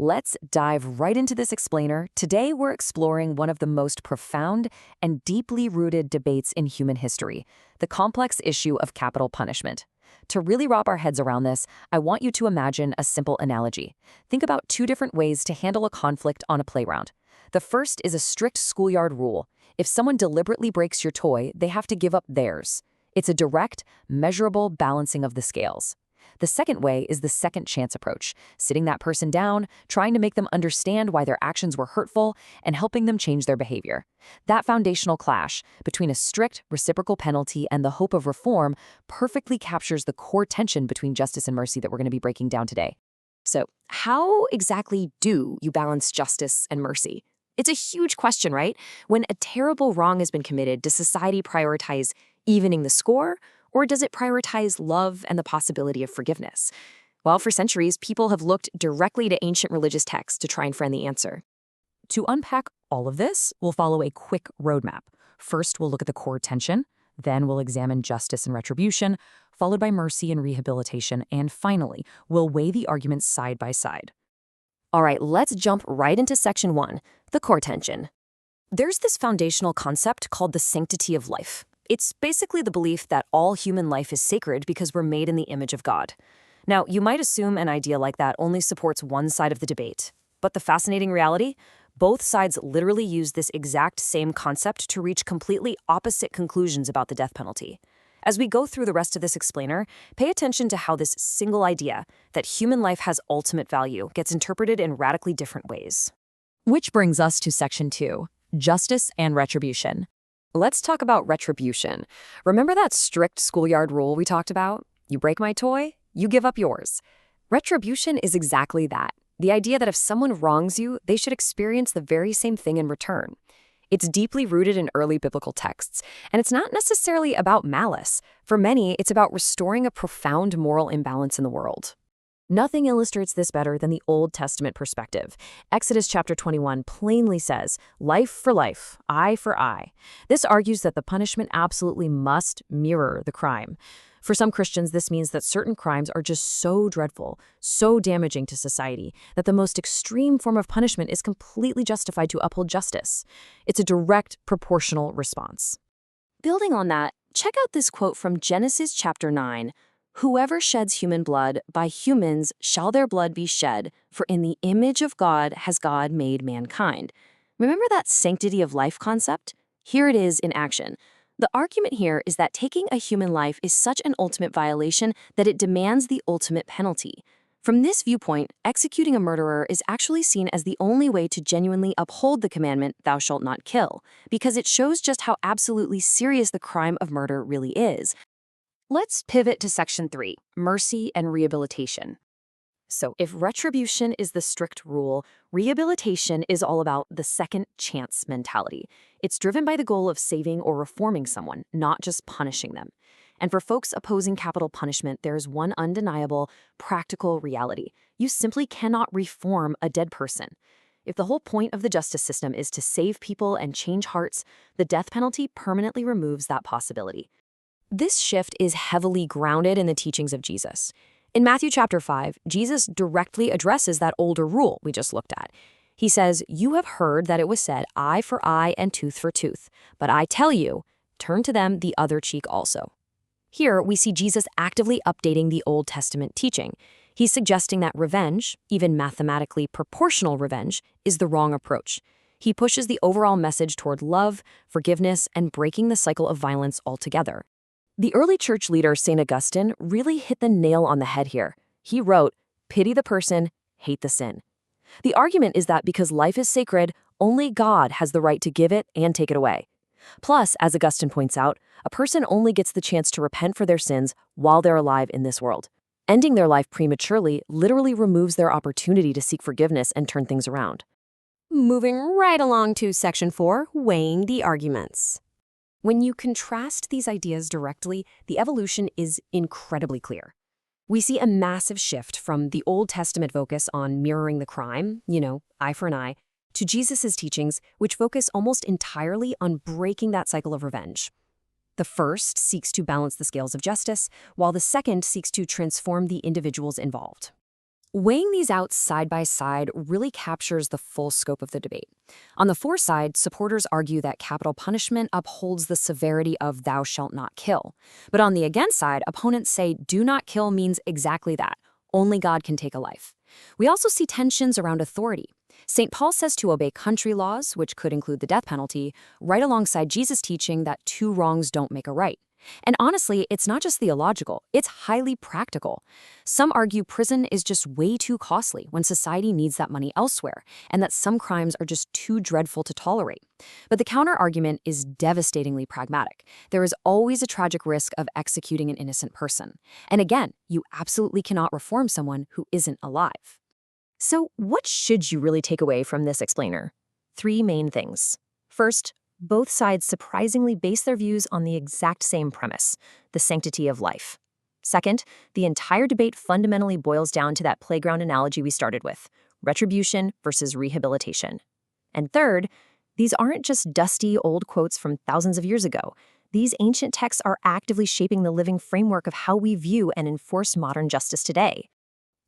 Let's dive right into this explainer. Today, we're exploring one of the most profound and deeply rooted debates in human history, the complex issue of capital punishment. To really wrap our heads around this, I want you to imagine a simple analogy. Think about two different ways to handle a conflict on a playground. The first is a strict schoolyard rule. If someone deliberately breaks your toy, they have to give up theirs. It's a direct, measurable balancing of the scales. The second way is the second chance approach, sitting that person down, trying to make them understand why their actions were hurtful, and helping them change their behavior. That foundational clash between a strict reciprocal penalty and the hope of reform perfectly captures the core tension between justice and mercy that we're going to be breaking down today. So, how exactly do you balance justice and mercy? It's a huge question, right? When a terrible wrong has been committed, does society prioritize evening the score, or does it prioritize love and the possibility of forgiveness? Well, for centuries, people have looked directly to ancient religious texts to try and find the answer. To unpack all of this, we'll follow a quick roadmap. First, we'll look at the core tension. Then we'll examine justice and retribution, followed by mercy and rehabilitation. And finally, we'll weigh the arguments side by side. All right, let's jump right into section 1, the core tension. There's this foundational concept called the sanctity of life. It's basically the belief that all human life is sacred because we're made in the image of God. Now, you might assume an idea like that only supports one side of the debate. But the fascinating reality? Both sides literally use this exact same concept to reach completely opposite conclusions about the death penalty. As we go through the rest of this explainer, pay attention to how this single idea, that human life has ultimate value, gets interpreted in radically different ways. Which brings us to section 2, justice and retribution. Let's talk about retribution. Remember that strict schoolyard rule we talked about? You break my toy, you give up yours. Retribution is exactly that. The idea that if someone wrongs you, they should experience the very same thing in return. It's deeply rooted in early biblical texts, and it's not necessarily about malice. For many, it's about restoring a profound moral imbalance in the world. Nothing illustrates this better than the Old Testament perspective. Exodus chapter 21 plainly says, life for life, eye for eye. This argues that the punishment absolutely must mirror the crime. For some Christians, this means that certain crimes are just so dreadful, so damaging to society, that the most extreme form of punishment is completely justified to uphold justice. It's a direct, proportional response. Building on that, check out this quote from Genesis chapter 9. Whoever sheds human blood, by humans shall their blood be shed, for in the image of God has God made mankind. Remember that sanctity of life concept? Here it is in action. The argument here is that taking a human life is such an ultimate violation that it demands the ultimate penalty. From this viewpoint, executing a murderer is actually seen as the only way to genuinely uphold the commandment, thou shalt not kill, because it shows just how absolutely serious the crime of murder really is. Let's pivot to section 3, mercy and rehabilitation. So if retribution is the strict rule, rehabilitation is all about the second chance mentality. It's driven by the goal of saving or reforming someone, not just punishing them. And for folks opposing capital punishment, there is one undeniable, practical reality. You simply cannot reform a dead person. If the whole point of the justice system is to save people and change hearts, the death penalty permanently removes that possibility. This shift is heavily grounded in the teachings of Jesus. In Matthew chapter 5, Jesus directly addresses that older rule we just looked at. He says, "You have heard that it was said, eye for eye and tooth for tooth. But I tell you, turn to them the other cheek also." Here, we see Jesus actively updating the Old Testament teaching. He's suggesting that revenge, even mathematically proportional revenge, is the wrong approach. He pushes the overall message toward love, forgiveness, and breaking the cycle of violence altogether. The early church leader, St. Augustine, really hit the nail on the head here. He wrote, "Pity the person, hate the sin." The argument is that because life is sacred, only God has the right to give it and take it away. Plus, as Augustine points out, a person only gets the chance to repent for their sins while they're alive in this world. Ending their life prematurely literally removes their opportunity to seek forgiveness and turn things around. Moving right along to section 4, weighing the arguments. When you contrast these ideas directly, the evolution is incredibly clear. We see a massive shift from the Old Testament focus on mirroring the crime, eye for an eye, to Jesus' teachings, which focus almost entirely on breaking that cycle of revenge. The first seeks to balance the scales of justice, while the second seeks to transform the individuals involved. Weighing these out side by side really captures the full scope of the debate. On the for side, supporters argue that capital punishment upholds the severity of thou shalt not kill. But on the against side, opponents say do not kill means exactly that. Only God can take a life. We also see tensions around authority. St. Paul says to obey country laws, which could include the death penalty, right alongside Jesus' teaching that two wrongs don't make a right. And honestly, it's not just theological, it's highly practical. Some argue prison is just way too costly when society needs that money elsewhere, and that some crimes are just too dreadful to tolerate. But the counter-argument is devastatingly pragmatic. There is always a tragic risk of executing an innocent person. And again, you absolutely cannot reform someone who isn't alive. So, what should you really take away from this explainer? 3 main things. First, both sides surprisingly base their views on the exact same premise, the sanctity of life. Second, the entire debate fundamentally boils down to that playground analogy we started with, retribution versus rehabilitation. And third, these aren't just dusty old quotes from thousands of years ago. These ancient texts are actively shaping the living framework of how we view and enforce modern justice today.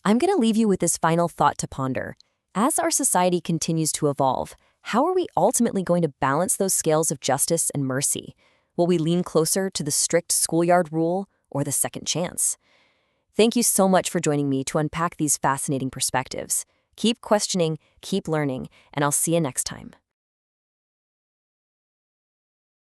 I'm going to leave you with this final thought to ponder. As our society continues to evolve, how are we ultimately going to balance those scales of justice and mercy? Will we lean closer to the strict schoolyard rule or the second chance? Thank you so much for joining me to unpack these fascinating perspectives. Keep questioning, keep learning, and I'll see you next time.